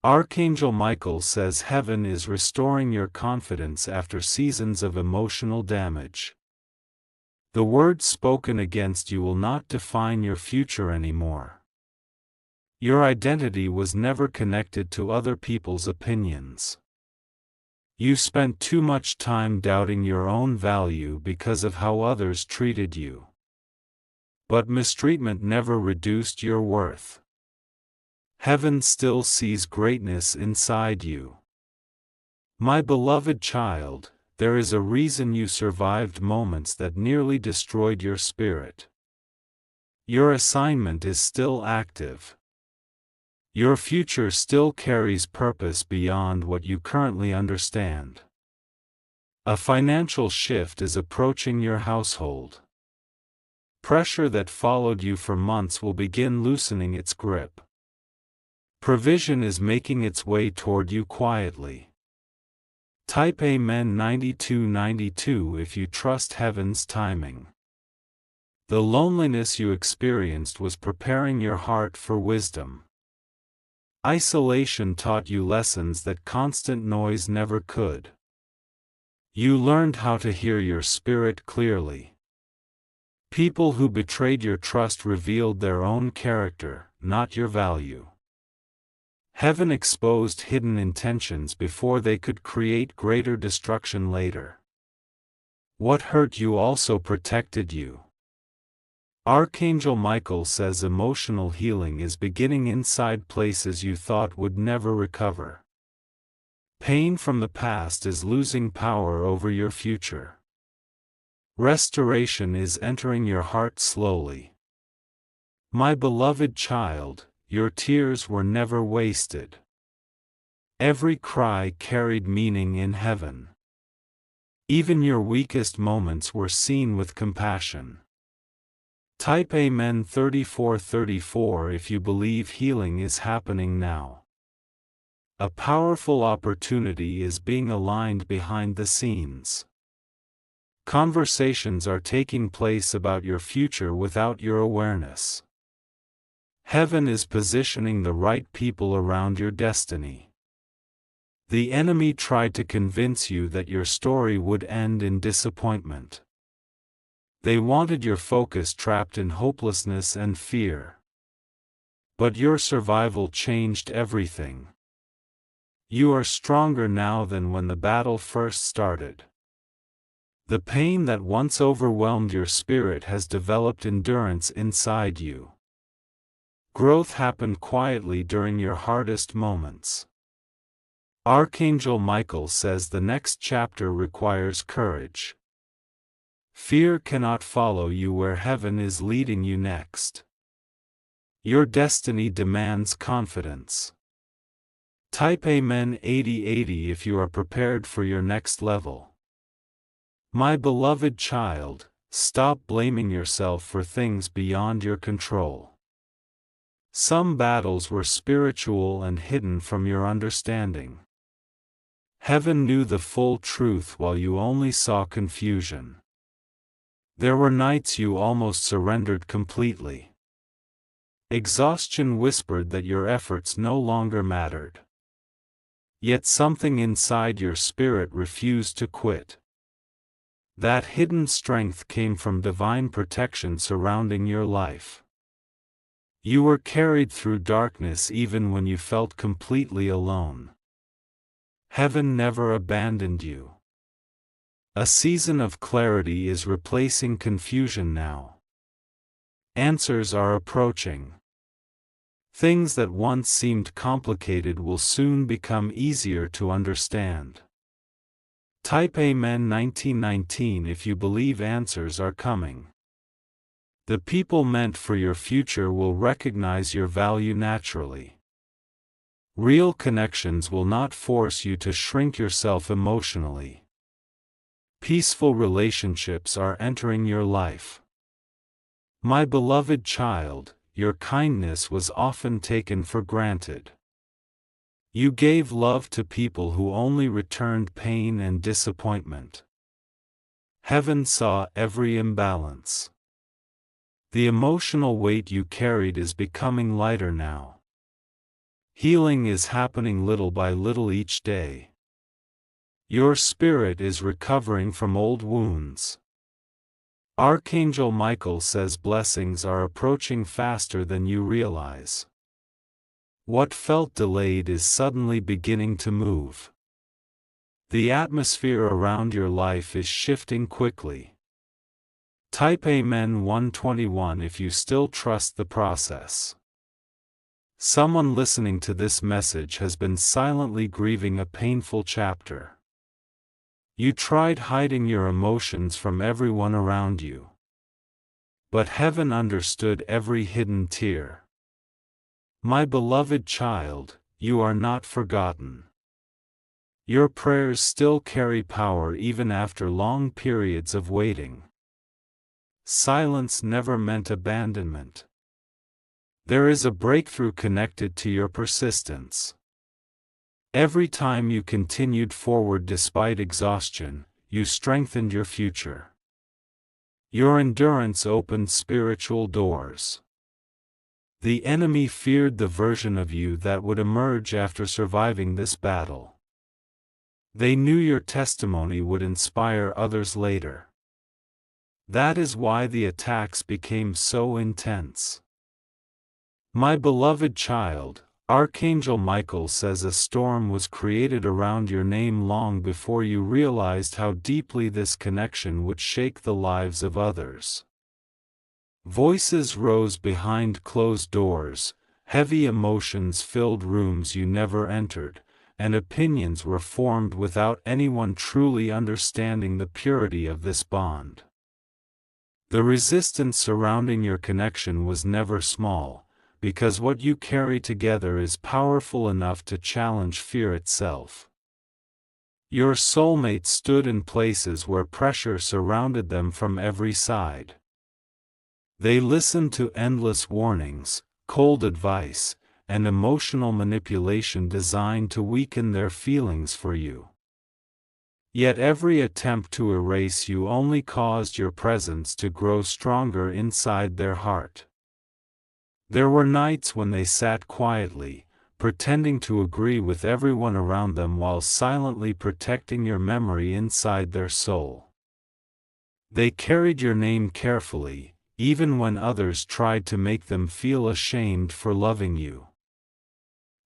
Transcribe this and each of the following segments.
Archangel Michael says heaven is restoring your confidence after seasons of emotional damage. The words spoken against you will not define your future anymore. Your identity was never connected to other people's opinions. You spent too much time doubting your own value because of how others treated you. But mistreatment never reduced your worth. Heaven still sees greatness inside you. My beloved child, there is a reason you survived moments that nearly destroyed your spirit. Your assignment is still active. Your future still carries purpose beyond what you currently understand. A financial shift is approaching your household. Pressure that followed you for months will begin loosening its grip. Provision is making its way toward you quietly. Type Amen 9292 if you trust heaven's timing. The loneliness you experienced was preparing your heart for wisdom. Isolation taught you lessons that constant noise never could. You learned how to hear your spirit clearly. People who betrayed your trust revealed their own character, not your value. Heaven exposed hidden intentions before they could create greater destruction later. What hurt you also protected you. Archangel Michael says emotional healing is beginning inside places you thought would never recover. Pain from the past is losing power over your future. Restoration is entering your heart slowly. My beloved child, your tears were never wasted. Every cry carried meaning in heaven. Even your weakest moments were seen with compassion. Type Amen 3434 if you believe healing is happening now. A powerful opportunity is being aligned behind the scenes. Conversations are taking place about your future without your awareness. Heaven is positioning the right people around your destiny. The enemy tried to convince you that your story would end in disappointment. They wanted your focus trapped in hopelessness and fear. But your survival changed everything. You are stronger now than when the battle first started. The pain that once overwhelmed your spirit has developed endurance inside you. Growth happened quietly during your hardest moments. Archangel Michael says the next chapter requires courage. Fear cannot follow you where heaven is leading you next. Your destiny demands confidence. Type Amen 8080 if you are prepared for your next level. My beloved child, stop blaming yourself for things beyond your control. Some battles were spiritual and hidden from your understanding. Heaven knew the full truth while you only saw confusion. There were nights you almost surrendered completely. Exhaustion whispered that your efforts no longer mattered. Yet something inside your spirit refused to quit. That hidden strength came from divine protection surrounding your life. You were carried through darkness even when you felt completely alone. Heaven never abandoned you. A season of clarity is replacing confusion now. Answers are approaching. Things that once seemed complicated will soon become easier to understand. Type Amen 1919 if you believe answers are coming. The people meant for your future will recognize your value naturally. Real connections will not force you to shrink yourself emotionally. Peaceful relationships are entering your life. My beloved child, your kindness was often taken for granted. You gave love to people who only returned pain and disappointment. Heaven saw every imbalance. The emotional weight you carried is becoming lighter now. Healing is happening little by little each day. Your spirit is recovering from old wounds. Archangel Michael says blessings are approaching faster than you realize. What felt delayed is suddenly beginning to move. The atmosphere around your life is shifting quickly. Type Amen 121 if you still trust the process. Someone listening to this message has been silently grieving a painful chapter. You tried hiding your emotions from everyone around you. But heaven understood every hidden tear. My beloved child, you are not forgotten. Your prayers still carry power even after long periods of waiting. Silence never meant abandonment. There is a breakthrough connected to your persistence. Every time you continued forward despite exhaustion, you strengthened your future. Your endurance opened spiritual doors. The enemy feared the version of you that would emerge after surviving this battle. They knew your testimony would inspire others later. That is why the attacks became so intense. My beloved child, Archangel Michael says a storm was created around your name long before you realized how deeply this connection would shake the lives of others. Voices rose behind closed doors, heavy emotions filled rooms you never entered, and opinions were formed without anyone truly understanding the purity of this bond. The resistance surrounding your connection was never small, because what you carry together is powerful enough to challenge fear itself. Your soulmate stood in places where pressure surrounded them from every side. They listened to endless warnings, cold advice, and emotional manipulation designed to weaken their feelings for you. Yet every attempt to erase you only caused your presence to grow stronger inside their heart. There were nights when they sat quietly, pretending to agree with everyone around them while silently protecting your memory inside their soul. They carried your name carefully, even when others tried to make them feel ashamed for loving you.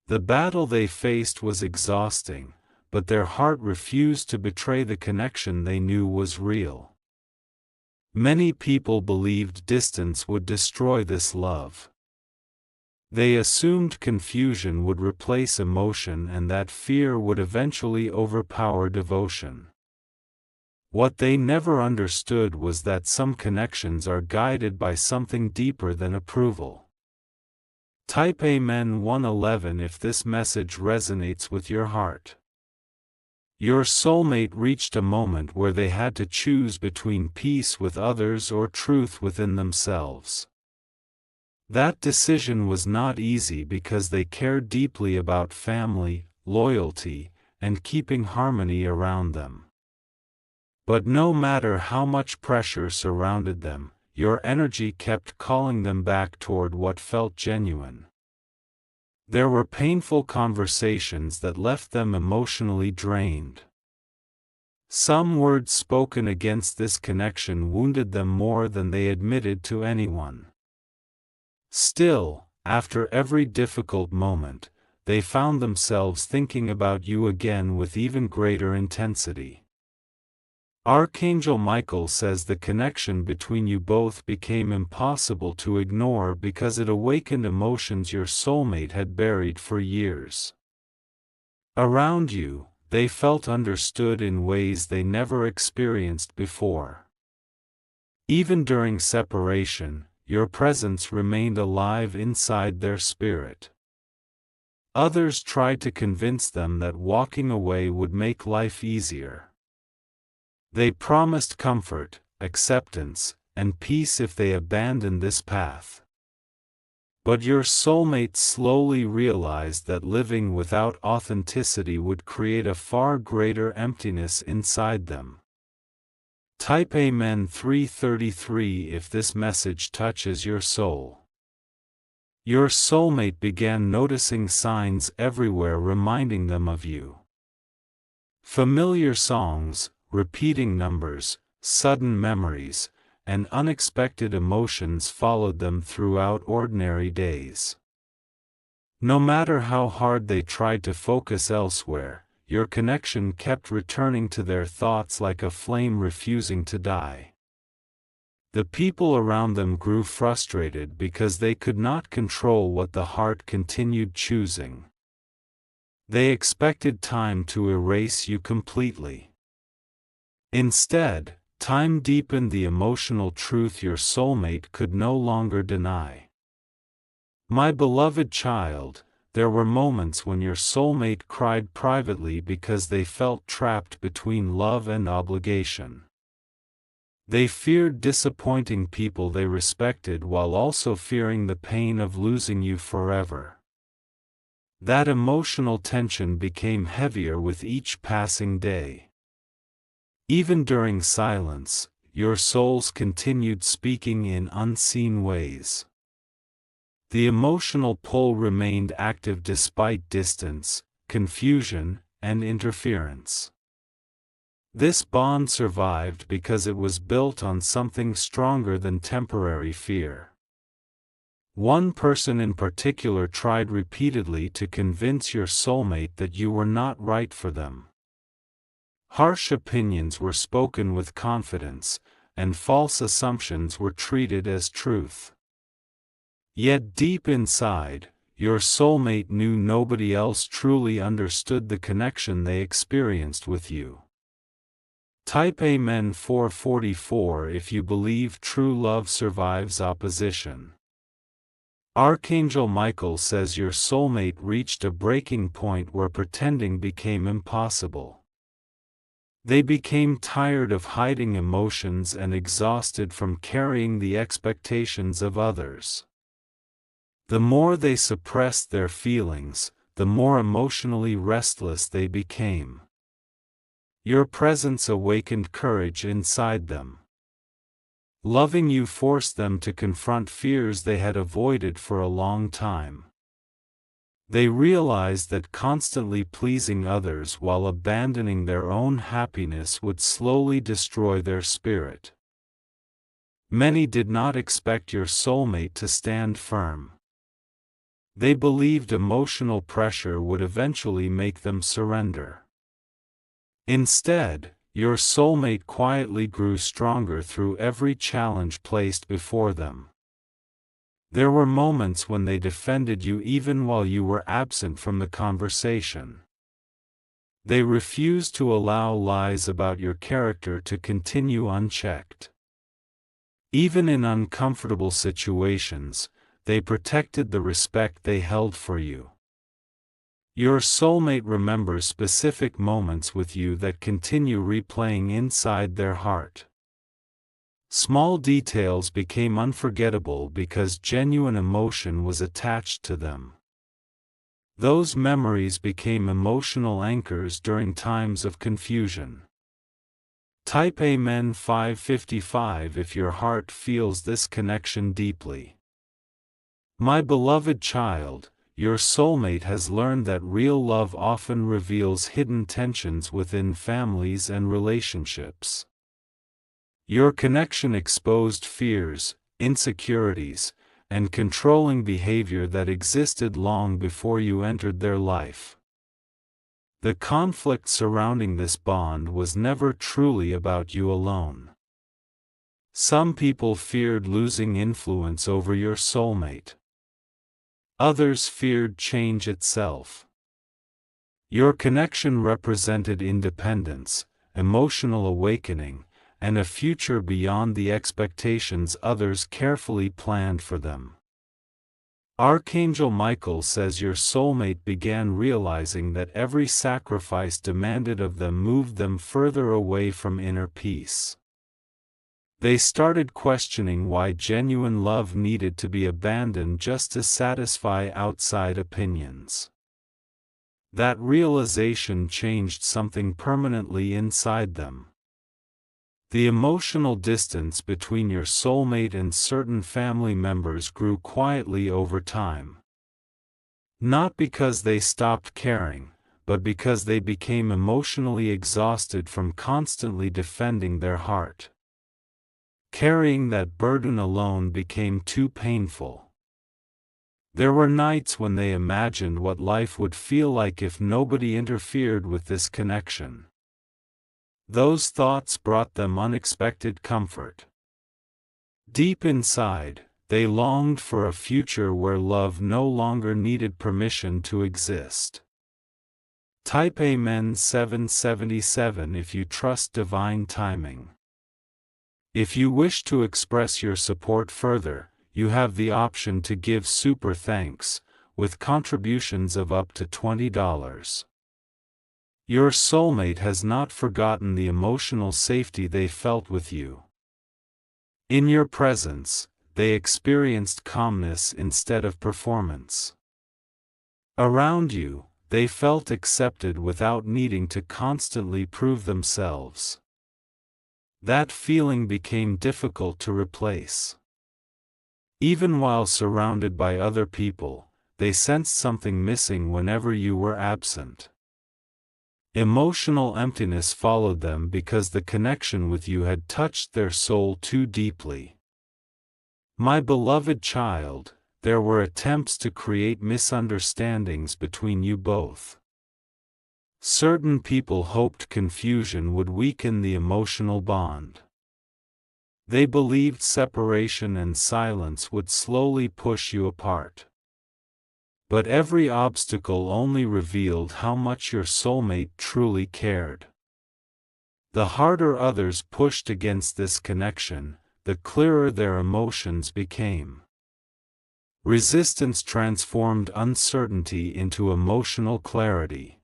The battle they faced was exhausting, but their heart refused to betray the connection they knew was real. Many people believed distance would destroy this love. They assumed confusion would replace emotion and that fear would eventually overpower devotion. What they never understood was that some connections are guided by something deeper than approval. Type Amen 111 if this message resonates with your heart. Your soulmate reached a moment where they had to choose between peace with others or truth within themselves. That decision was not easy because they cared deeply about family, loyalty, and keeping harmony around them. But no matter how much pressure surrounded them, your energy kept calling them back toward what felt genuine. There were painful conversations that left them emotionally drained. Some words spoken against this connection wounded them more than they admitted to anyone. Still, after every difficult moment, they found themselves thinking about you again with even greater intensity. Archangel Michael says the connection between you both became impossible to ignore because it awakened emotions your soulmate had buried for years. Around you, they felt understood in ways they never experienced before. Even during separation, your presence remained alive inside their spirit. Others tried to convince them that walking away would make life easier. They promised comfort, acceptance, and peace if they abandoned this path. But your soulmate slowly realized that living without authenticity would create a far greater emptiness inside them. Type Amen 333 if this message touches your soul. Your soulmate began noticing signs everywhere reminding them of you. Familiar songs, repeating numbers, sudden memories, and unexpected emotions followed them throughout ordinary days. No matter how hard they tried to focus elsewhere, your connection kept returning to their thoughts like a flame refusing to die. The people around them grew frustrated because they could not control what the heart continued choosing. They expected time to erase you completely. Instead, time deepened the emotional truth your soulmate could no longer deny. My beloved child, there were moments when your soulmate cried privately because they felt trapped between love and obligation. They feared disappointing people they respected while also fearing the pain of losing you forever. That emotional tension became heavier with each passing day. Even during silence, your souls continued speaking in unseen ways. The emotional pull remained active despite distance, confusion, and interference. This bond survived because it was built on something stronger than temporary fear. One person in particular tried repeatedly to convince your soulmate that you were not right for them. Harsh opinions were spoken with confidence, and false assumptions were treated as truth. Yet deep inside, your soulmate knew nobody else truly understood the connection they experienced with you. Type Amen 444 if you believe true love survives opposition. Archangel Michael says your soulmate reached a breaking point where pretending became impossible. They became tired of hiding emotions and exhausted from carrying the expectations of others. The more they suppressed their feelings, the more emotionally restless they became. Your presence awakened courage inside them. Loving you forced them to confront fears they had avoided for a long time. They realized that constantly pleasing others while abandoning their own happiness would slowly destroy their spirit. Many did not expect your soulmate to stand firm. They believed emotional pressure would eventually make them surrender. Instead, your soulmate quietly grew stronger through every challenge placed before them. There were moments when they defended you even while you were absent from the conversation. They refused to allow lies about your character to continue unchecked. Even in uncomfortable situations, they protected the respect they held for you. Your soulmate remembers specific moments with you that continue replaying inside their heart. Small details became unforgettable because genuine emotion was attached to them. Those memories became emotional anchors during times of confusion. Type Amen 555 if your heart feels this connection deeply. My beloved child, your soulmate has learned that real love often reveals hidden tensions within families and relationships. Your connection exposed fears, insecurities, and controlling behavior that existed long before you entered their life. The conflict surrounding this bond was never truly about you alone. Some people feared losing influence over your soulmate. Others feared change itself. Your connection represented independence, emotional awakening, and a future beyond the expectations others carefully planned for them. Archangel Michael says your soulmate began realizing that every sacrifice demanded of them moved them further away from inner peace. They started questioning why genuine love needed to be abandoned just to satisfy outside opinions. That realization changed something permanently inside them. The emotional distance between your soulmate and certain family members grew quietly over time. Not because they stopped caring, but because they became emotionally exhausted from constantly defending their heart. Carrying that burden alone became too painful. There were nights when they imagined what life would feel like if nobody interfered with this connection. Those thoughts brought them unexpected comfort. Deep inside, they longed for a future where love no longer needed permission to exist. Type Amen 777 if you trust divine timing. If you wish to express your support further, you have the option to give super thanks, with contributions of up to $20. Your soulmate has not forgotten the emotional safety they felt with you. In your presence, they experienced calmness instead of performance. Around you, they felt accepted without needing to constantly prove themselves. That feeling became difficult to replace. Even while surrounded by other people, they sensed something missing whenever you were absent. Emotional emptiness followed them because the connection with you had touched their soul too deeply. My beloved child, there were attempts to create misunderstandings between you both. Certain people hoped confusion would weaken the emotional bond. They believed separation and silence would slowly push you apart. But every obstacle only revealed how much your soulmate truly cared. The harder others pushed against this connection, the clearer their emotions became. Resistance transformed uncertainty into emotional clarity.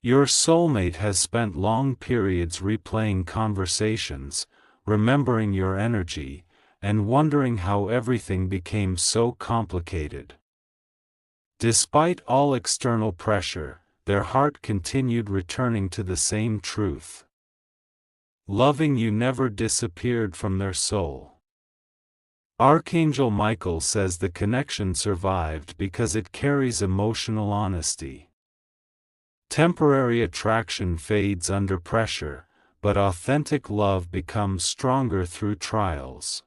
Your soulmate has spent long periods replaying conversations, remembering your energy, and wondering how everything became so complicated. Despite all external pressure, their heart continued returning to the same truth. Loving you never disappeared from their soul. Archangel Michael says the connection survived because it carries emotional honesty. Temporary attraction fades under pressure, but authentic love becomes stronger through trials.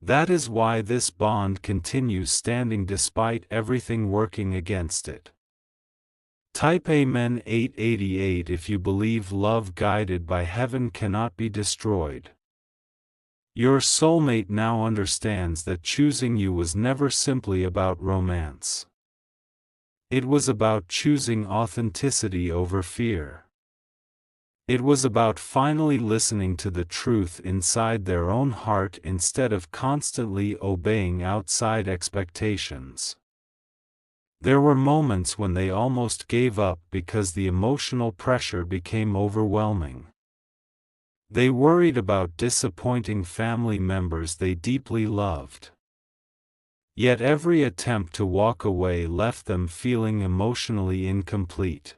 That is why this bond continues standing despite everything working against it. Type Amen 888 if you believe love guided by heaven cannot be destroyed. Your soulmate now understands that choosing you was never simply about romance. It was about choosing authenticity over fear. It was about finally listening to the truth inside their own heart instead of constantly obeying outside expectations. There were moments when they almost gave up because the emotional pressure became overwhelming. They worried about disappointing family members they deeply loved. Yet every attempt to walk away left them feeling emotionally incomplete.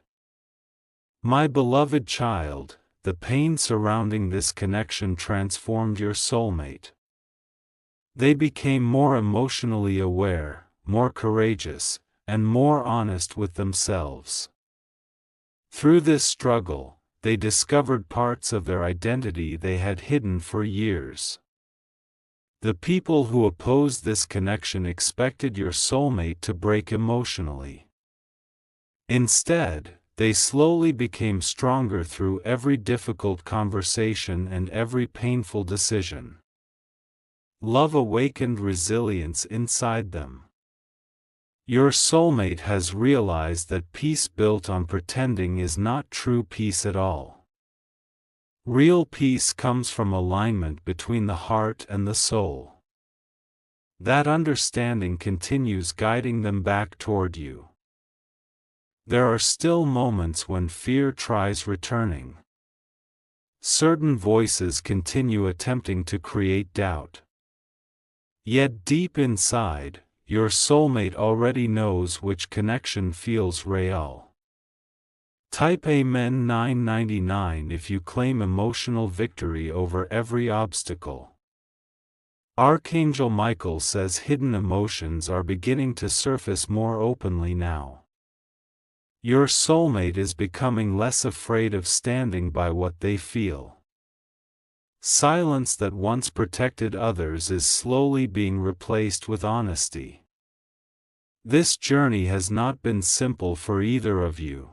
My beloved child, the pain surrounding this connection transformed your soulmate. They became more emotionally aware, more courageous, and more honest with themselves. Through this struggle, they discovered parts of their identity they had hidden for years. The people who opposed this connection expected your soulmate to break emotionally. Instead, they slowly became stronger through every difficult conversation and every painful decision. Love awakened resilience inside them. Your soulmate has realized that peace built on pretending is not true peace at all. Real peace comes from alignment between the heart and the soul. That understanding continues guiding them back toward you. There are still moments when fear tries returning. Certain voices continue attempting to create doubt. Yet deep inside, your soulmate already knows which connection feels real. Type Amen 999 if you claim emotional victory over every obstacle. Archangel Michael says hidden emotions are beginning to surface more openly now. Your soulmate is becoming less afraid of standing by what they feel. Silence that once protected others is slowly being replaced with honesty. This journey has not been simple for either of you.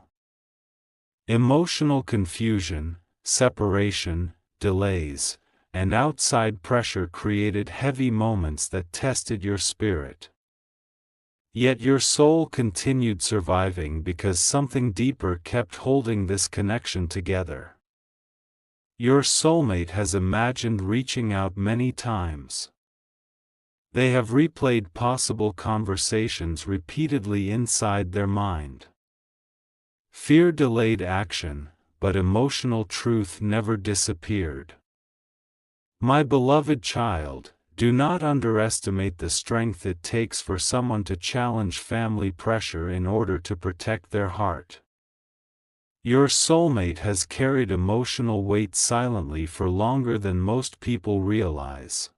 Emotional confusion, separation, delays, and outside pressure created heavy moments that tested your spirit. Yet your soul continued surviving because something deeper kept holding this connection together. Your soulmate has imagined reaching out many times. They have replayed possible conversations repeatedly inside their mind. Fear delayed action, but emotional truth never disappeared. My beloved child, do not underestimate the strength it takes for someone to challenge family pressure in order to protect their heart. Your soulmate has carried emotional weight silently for longer than most people realize.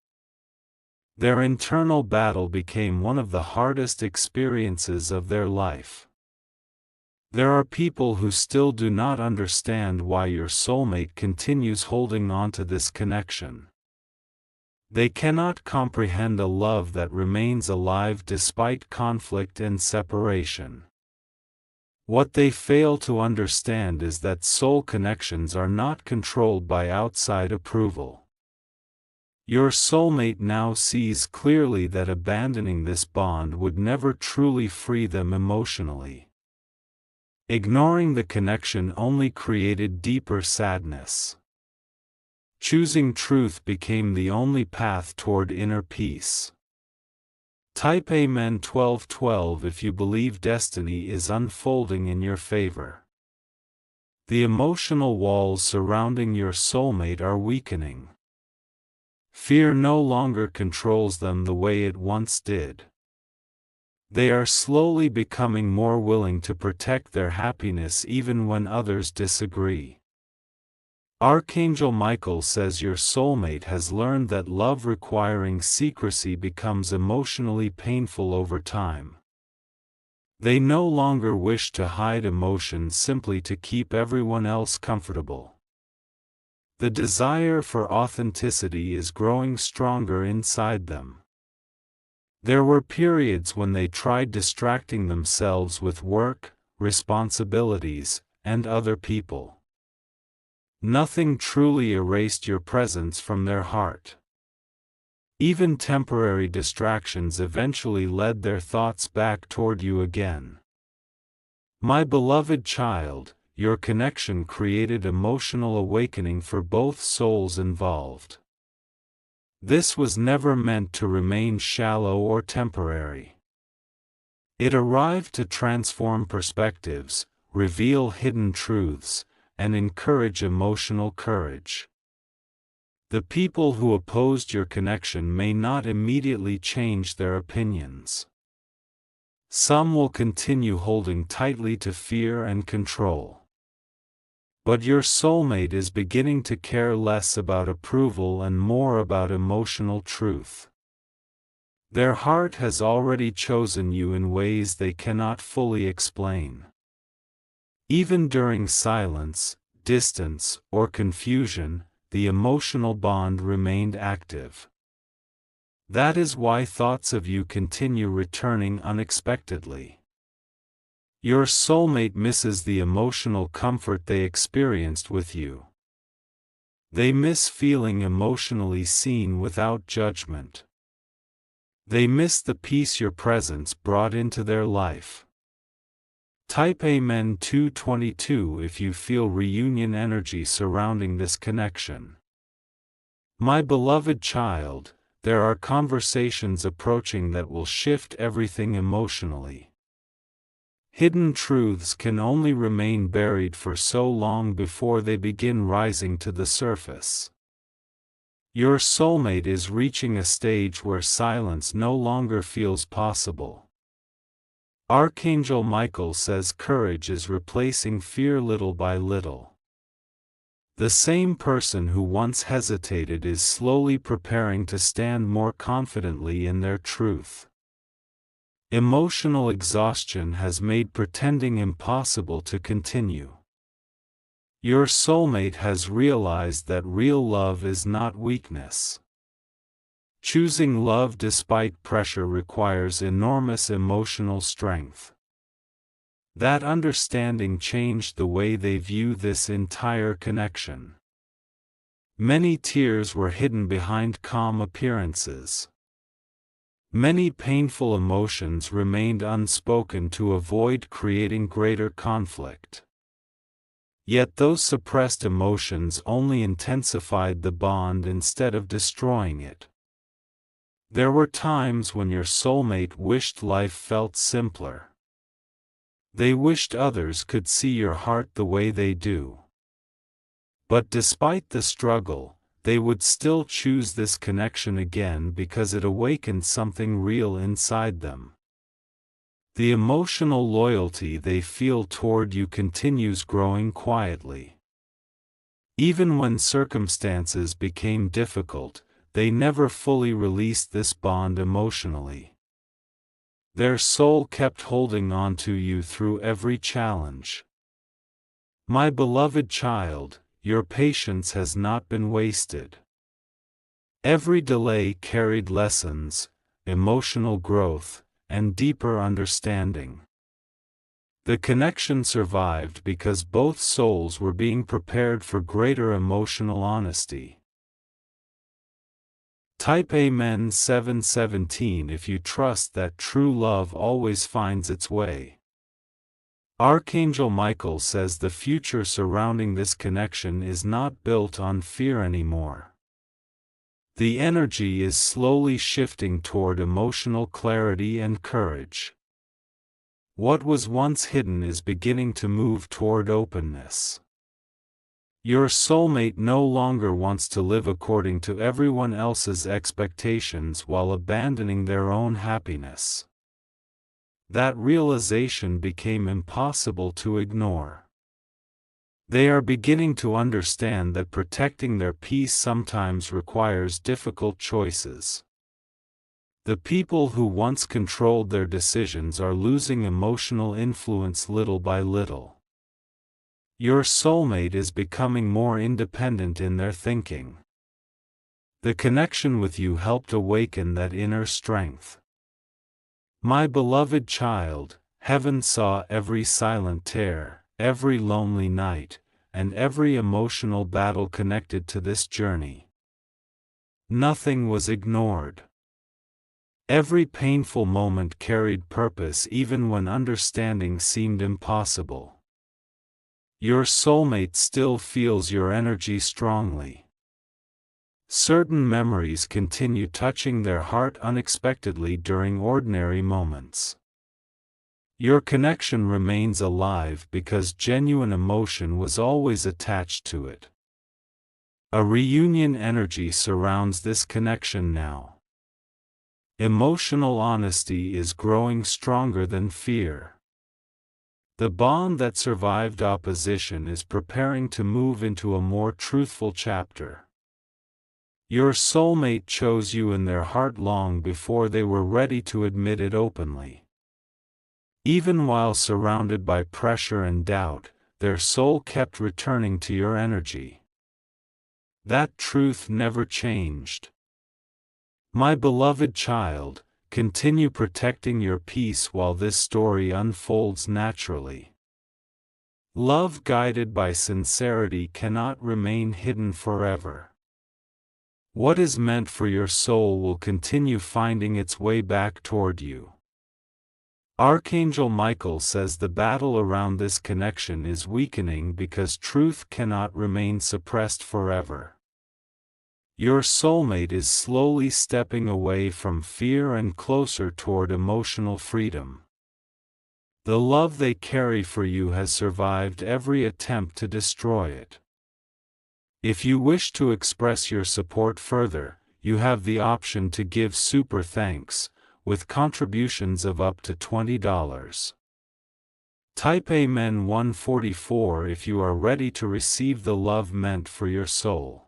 Their internal battle became one of the hardest experiences of their life. There are people who still do not understand why your soulmate continues holding on to this connection. They cannot comprehend a love that remains alive despite conflict and separation. What they fail to understand is that soul connections are not controlled by outside approval. Your soulmate now sees clearly that abandoning this bond would never truly free them emotionally. Ignoring the connection only created deeper sadness. Choosing truth became the only path toward inner peace. Type Amen 1212 if you believe destiny is unfolding in your favor. The emotional walls surrounding your soulmate are weakening. Fear no longer controls them the way it once did. They are slowly becoming more willing to protect their happiness even when others disagree. Archangel Michael says your soulmate has learned that love requiring secrecy becomes emotionally painful over time. They no longer wish to hide emotions simply to keep everyone else comfortable. The desire for authenticity is growing stronger inside them. There were periods when they tried distracting themselves with work, responsibilities, and other people. Nothing truly erased your presence from their heart. Even temporary distractions eventually led their thoughts back toward you again. My beloved child, your connection created emotional awakening for both souls involved. This was never meant to remain shallow or temporary. It arrived to transform perspectives, reveal hidden truths, and encourage emotional courage. The people who opposed your connection may not immediately change their opinions. Some will continue holding tightly to fear and control. But your soulmate is beginning to care less about approval and more about emotional truth. Their heart has already chosen you in ways they cannot fully explain. Even during silence, distance, or confusion, the emotional bond remained active. That is why thoughts of you continue returning unexpectedly. Your soulmate misses the emotional comfort they experienced with you. They miss feeling emotionally seen without judgment. They miss the peace your presence brought into their life. Type Amen 222 if you feel reunion energy surrounding this connection. My beloved child, there are conversations approaching that will shift everything emotionally. Hidden truths can only remain buried for so long before they begin rising to the surface. Your soulmate is reaching a stage where silence no longer feels possible. Archangel Michael says courage is replacing fear little by little. The same person who once hesitated is slowly preparing to stand more confidently in their truth. Emotional exhaustion has made pretending impossible to continue. Your soulmate has realized that real love is not weakness. Choosing love despite pressure requires enormous emotional strength. That understanding changed the way they view this entire connection. Many tears were hidden behind calm appearances. Many painful emotions remained unspoken to avoid creating greater conflict. Yet those suppressed emotions only intensified the bond instead of destroying it. There were times when your soulmate wished life felt simpler. They wished others could see your heart the way they do. But despite the struggle, they would still choose this connection again because it awakened something real inside them. The emotional loyalty they feel toward you continues growing quietly. Even when circumstances became difficult, they never fully released this bond emotionally. Their soul kept holding on to you through every challenge. My beloved child, your patience has not been wasted. Every delay carried lessons, emotional growth, and deeper understanding. The connection survived because both souls were being prepared for greater emotional honesty. Type Amen 717 if you trust that true love always finds its way. Archangel Michael says the future surrounding this connection is not built on fear anymore. The energy is slowly shifting toward emotional clarity and courage. What was once hidden is beginning to move toward openness. Your soulmate no longer wants to live according to everyone else's expectations while abandoning their own happiness. That realization became impossible to ignore. They are beginning to understand that protecting their peace sometimes requires difficult choices. The people who once controlled their decisions are losing emotional influence little by little. Your soulmate is becoming more independent in their thinking. The connection with you helped awaken that inner strength. My beloved child, heaven saw every silent tear, every lonely night, and every emotional battle connected to this journey. Nothing was ignored. Every painful moment carried purpose even when understanding seemed impossible. Your soulmate still feels your energy strongly. Certain memories continue touching their heart unexpectedly during ordinary moments. Your connection remains alive because genuine emotion was always attached to it. A reunion energy surrounds this connection now. Emotional honesty is growing stronger than fear. The bond that survived opposition is preparing to move into a more truthful chapter. Your soulmate chose you in their heart long before they were ready to admit it openly. Even while surrounded by pressure and doubt, their soul kept returning to your energy. That truth never changed. My beloved child, continue protecting your peace while this story unfolds naturally. Love guided by sincerity cannot remain hidden forever. What is meant for your soul will continue finding its way back toward you. Archangel Michael says the battle around this connection is weakening because truth cannot remain suppressed forever. Your soulmate is slowly stepping away from fear and closer toward emotional freedom. The love they carry for you has survived every attempt to destroy it. If you wish to express your support further, you have the option to give super thanks, with contributions of up to $20. Type Amen 144 if you are ready to receive the love meant for your soul.